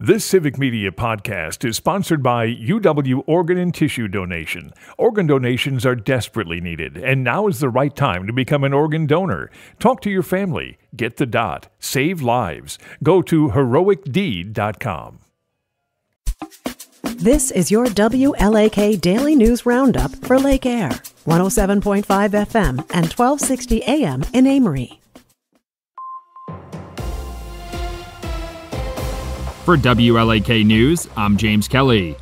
This Civic Media podcast is sponsored by UW Organ and Tissue Donation. Organ donations are desperately needed, and now is the right time to become an organ donor. Talk to your family. Get the dot. Save lives. Go to heroicdeed.com. This is your WLAK Daily News Roundup for Lake Air, 107.5 FM and 1260 AM in Amory. For WLAK News, I'm James Kelly.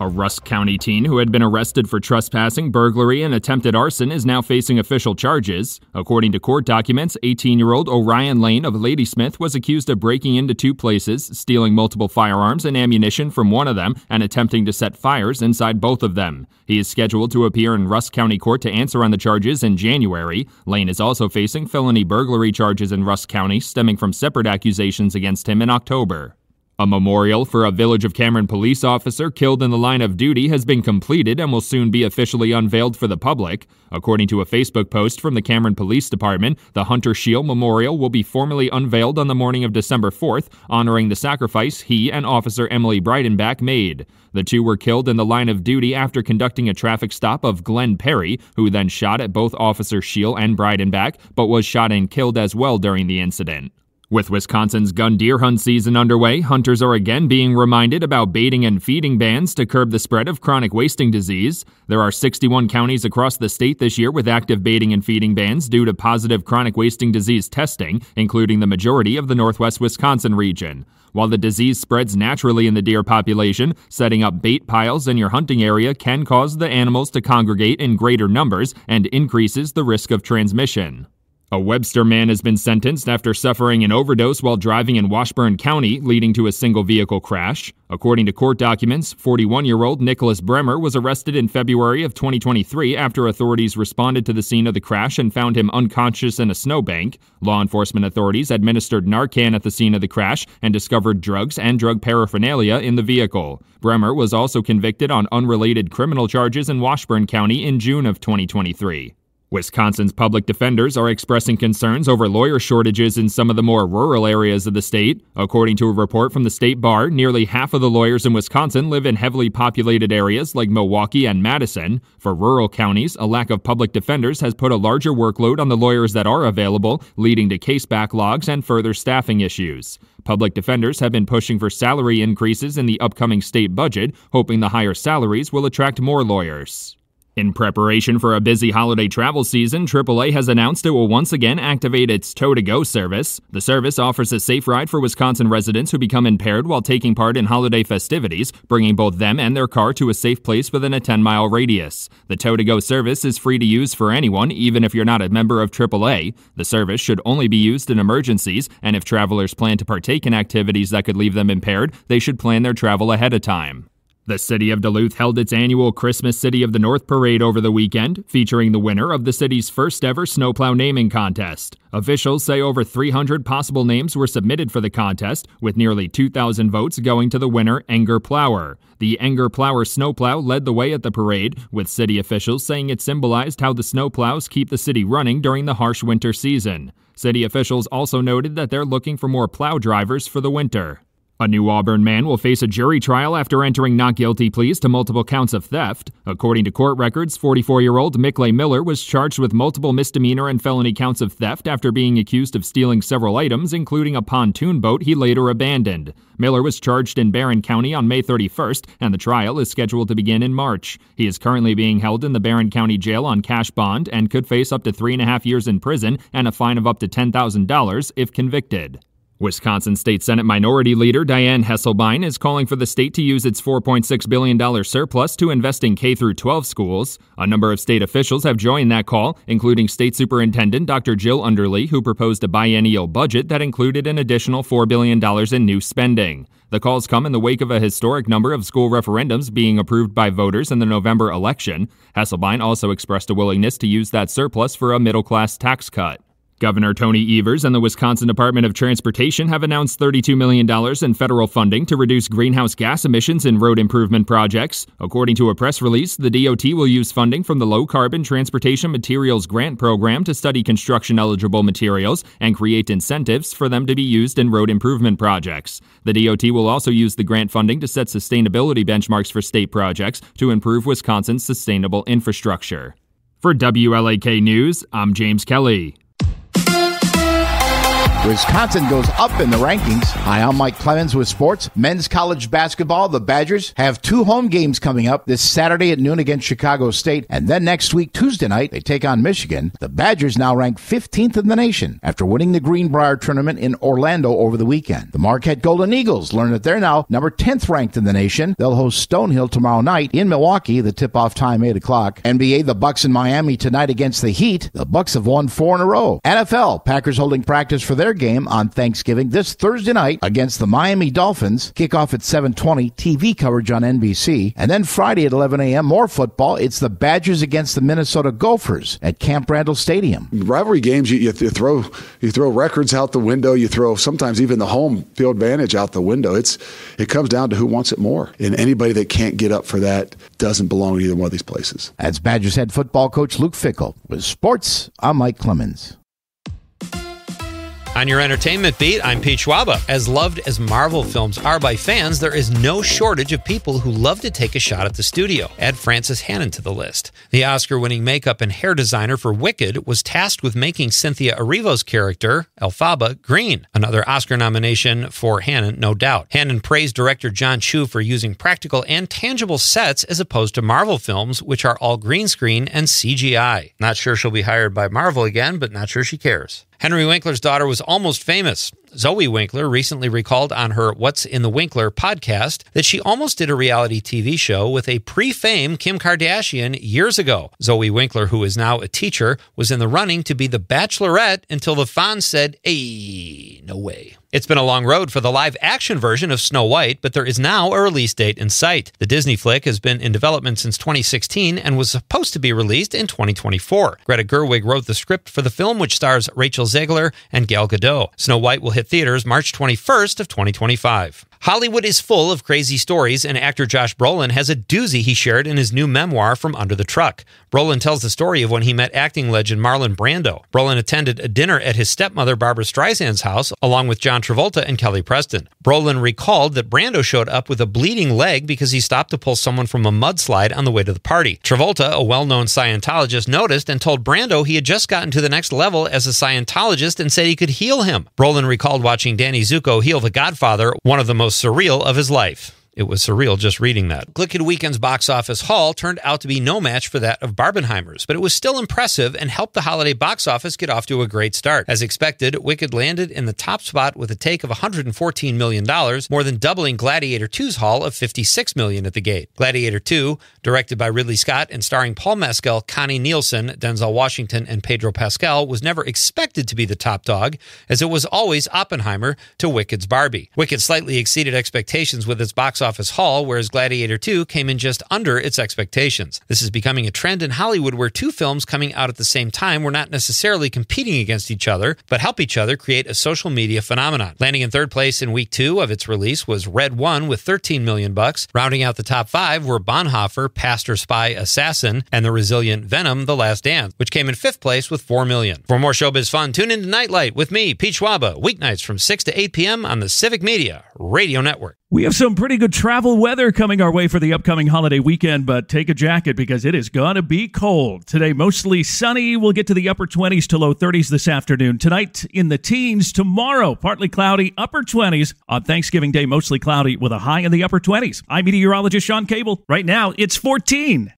A Rusk County teen who had been arrested for trespassing, burglary, and attempted arson is now facing official charges. According to court documents, 18-year-old Orion Lane of Ladysmith was accused of breaking into two places, stealing multiple firearms and ammunition from one of them, and attempting to set fires inside both of them. He is scheduled to appear in Rusk County Court to answer on the charges in January. Lane is also facing felony burglary charges in Rusk County, stemming from separate accusations against him in October. A memorial for a Village of Cameron police officer killed in the line of duty has been completed and will soon be officially unveiled for the public. According to a Facebook post from the Cameron Police Department, the Hunter Shield Memorial will be formally unveiled on the morning of December 4th, honoring the sacrifice he and Officer Emily Breidenbach made. The two were killed in the line of duty after conducting a traffic stop of Glenn Perry, who then shot at both Officer Shield and Breidenbach, but was shot and killed as well during the incident. With Wisconsin's gun deer hunt season underway, hunters are again being reminded about baiting and feeding bans to curb the spread of chronic wasting disease. There are 61 counties across the state this year with active baiting and feeding bans due to positive chronic wasting disease testing, including the majority of the northwest Wisconsin region. While the disease spreads naturally in the deer population, setting up bait piles in your hunting area can cause the animals to congregate in greater numbers and increases the risk of transmission. A Webster man has been sentenced after suffering an overdose while driving in Washburn County, leading to a single-vehicle crash. According to court documents, 41-year-old Nicholas Bremer was arrested in February of 2023 after authorities responded to the scene of the crash and found him unconscious in a snowbank. Law enforcement authorities administered Narcan at the scene of the crash and discovered drugs and drug paraphernalia in the vehicle. Bremer was also convicted on unrelated criminal charges in Washburn County in June of 2023. Wisconsin's public defenders are expressing concerns over lawyer shortages in some of the more rural areas of the state. According to a report from the state bar, nearly half of the lawyers in Wisconsin live in heavily populated areas like Milwaukee and Madison. For rural counties, a lack of public defenders has put a larger workload on the lawyers that are available, leading to case backlogs and further staffing issues. Public defenders have been pushing for salary increases in the upcoming state budget, hoping the higher salaries will attract more lawyers. In preparation for a busy holiday travel season, AAA has announced it will once again activate its Tow-to-Go service. The service offers a safe ride for Wisconsin residents who become impaired while taking part in holiday festivities, bringing both them and their car to a safe place within a 10-mile radius. The Tow-to-Go service is free to use for anyone, even if you're not a member of AAA. The service should only be used in emergencies, and if travelers plan to partake in activities that could leave them impaired, they should plan their travel ahead of time. The city of Duluth held its annual Christmas City of the North parade over the weekend, featuring the winner of the city's first-ever snowplow naming contest. Officials say over 300 possible names were submitted for the contest, with nearly 2,000 votes going to the winner, Enger Plower. The Enger Plower snowplow led the way at the parade, with city officials saying it symbolized how the snowplows keep the city running during the harsh winter season. City officials also noted that they're looking for more plow drivers for the winter. A New Auburn man will face a jury trial after entering not guilty pleas to multiple counts of theft. According to court records, 44-year-old Mickley Miller was charged with multiple misdemeanor and felony counts of theft after being accused of stealing several items, including a pontoon boat he later abandoned. Miller was charged in Barron County on May 31st, and the trial is scheduled to begin in March. He is currently being held in the Barron County Jail on cash bond and could face up to 3.5 years in prison and a fine of up to $10,000 if convicted. Wisconsin State Senate Minority Leader Diane Hesselbein is calling for the state to use its $4.6 billion surplus to invest in K-12 schools. A number of state officials have joined that call, including State Superintendent Dr. Jill Underly, who proposed a biennial budget that included an additional $4 billion in new spending. The calls come in the wake of a historic number of school referendums being approved by voters in the November election. Hesselbein also expressed a willingness to use that surplus for a middle-class tax cut. Governor Tony Evers and the Wisconsin Department of Transportation have announced $32 million in federal funding to reduce greenhouse gas emissions in road improvement projects. According to a press release, the DOT will use funding from the Low Carbon Transportation Materials Grant Program to study construction-eligible materials and create incentives for them to be used in road improvement projects. The DOT will also use the grant funding to set sustainability benchmarks for state projects to improve Wisconsin's sustainable infrastructure. For WLAK News, I'm James Kelly. Wisconsin goes up in the rankings. Hi, I'm Mike Clemens with sports. Men's college basketball, the Badgers have 2 home games coming up this Saturday at noon against Chicago State. And then next week, Tuesday night, they take on Michigan. The Badgers now rank 15th in the nation after winning the Greenbrier tournament in Orlando over the weekend. The Marquette Golden Eagles learn that they're now number 10th ranked in the nation. They'll host Stonehill tomorrow night in Milwaukee. The tip-off time, 8 o'clock. NBA, the Bucks in Miami tonight against the Heat. The Bucks have won 4 in a row. NFL, Packers holding practice for their game on Thanksgiving this Thursday night against the Miami Dolphins. Kickoff at 7:20, TV coverage on NBC. And then Friday at 11 a.m., more football. It's the Badgers against the Minnesota Gophers at Camp Randall Stadium. Rivalry games, you throw records out the window. You throw sometimes even the home field advantage out the window. It comes down to who wants it more. And anybody that can't get up for that doesn't belong to either one of these places. That's Badgers head football coach Luke Fickell. With sports, I'm Mike Clemens. On your entertainment beat, I'm Pete Schwaba. As loved as Marvel films are by fans, there is no shortage of people who love to take a shot at the studio. Add Frances Hannon to the list. The Oscar-winning makeup and hair designer for Wicked was tasked with making Cynthia Erivo's character, Elphaba, green. Another Oscar nomination for Hannon, no doubt. Hannon praised director John Chu for using practical and tangible sets as opposed to Marvel films, which are all green screen and CGI. Not sure she'll be hired by Marvel again, but not sure she cares. Henry Winkler's daughter was almost famous. Zoe Winkler recently recalled on her What's in the Winkler podcast that she almost did a reality TV show with a pre-fame Kim Kardashian years ago. Zoe Winkler, who is now a teacher, was in the running to be the Bachelorette until the Fonz said, "Hey, no way." It's been a long road for the live-action version of Snow White, but there is now a release date in sight. The Disney flick has been in development since 2016 and was supposed to be released in 2024. Greta Gerwig wrote the script for the film, which stars Rachel Zegler and Gal Gadot. Snow White will hit theaters March 21st of 2025. Hollywood is full of crazy stories, and actor Josh Brolin has a doozy he shared in his new memoir, From Under the Truck. Brolin tells the story of when he met acting legend Marlon Brando. Brolin attended a dinner at his stepmother Barbara Streisand's house, along with John Travolta and Kelly Preston. Brolin recalled that Brando showed up with a bleeding leg because he stopped to pull someone from a mudslide on the way to the party. Travolta, a well-known Scientologist, noticed and told Brando he had just gotten to the next level as a Scientologist and said he could heal him. Brolin recalled watching Danny Zuko heal The Godfather, one of the most surreal of his life. It was surreal just reading that. Wicked Weekend's box office haul turned out to be no match for that of Barbenheimer's, but it was still impressive and helped the holiday box office get off to a great start. As expected, Wicked landed in the top spot with a take of $114 million, more than doubling Gladiator 2's haul of $56 million at the gate. Gladiator 2, directed by Ridley Scott and starring Paul Mescal, Connie Nielsen, Denzel Washington, and Pedro Pascal, was never expected to be the top dog, as it was always Oppenheimer to Wicked's Barbie. Wicked slightly exceeded expectations with its box office haul, whereas Gladiator 2 came in just under its expectations. This is becoming a trend in Hollywood where two films coming out at the same time were not necessarily competing against each other, but help each other create a social media phenomenon. Landing in third place in week 2 of its release was Red One with $13 million. Rounding out the top 5 were Bonhoeffer, Pastor, Spy, Assassin, and the resilient Venom, The Last Dance, which came in 5th place with $4 million. For more showbiz fun, tune in to Nightlight with me, Pete Schwaba, weeknights from 6 to 8 p.m. on the Civic Media Radio Network. We have some pretty good travel weather coming our way for the upcoming holiday weekend, but take a jacket because it is going to be cold. Today, mostly sunny. We'll get to the upper 20s to low 30s this afternoon. Tonight, in the teens. Tomorrow, partly cloudy, upper 20s. On Thanksgiving Day, mostly cloudy with a high in the upper 20s. I'm meteorologist Sean Cable. Right now, it's 14.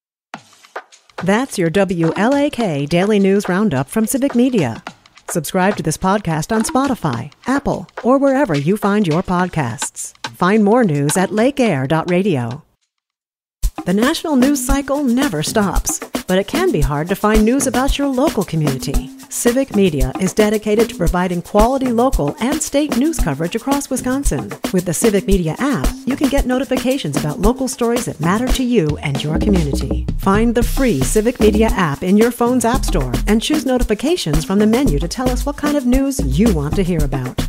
That's your WLAK Daily News Roundup from Civic Media. Subscribe to this podcast on Spotify, Apple, or wherever you find your podcasts. Find more news at lakeair.radio. The national news cycle never stops. but it can be hard to find news about your local community. Civic Media is dedicated to providing quality local and state news coverage across Wisconsin. With the Civic Media app, you can get notifications about local stories that matter to you and your community. Find the free Civic Media app in your phone's app store and choose notifications from the menu to tell us what kind of news you want to hear about.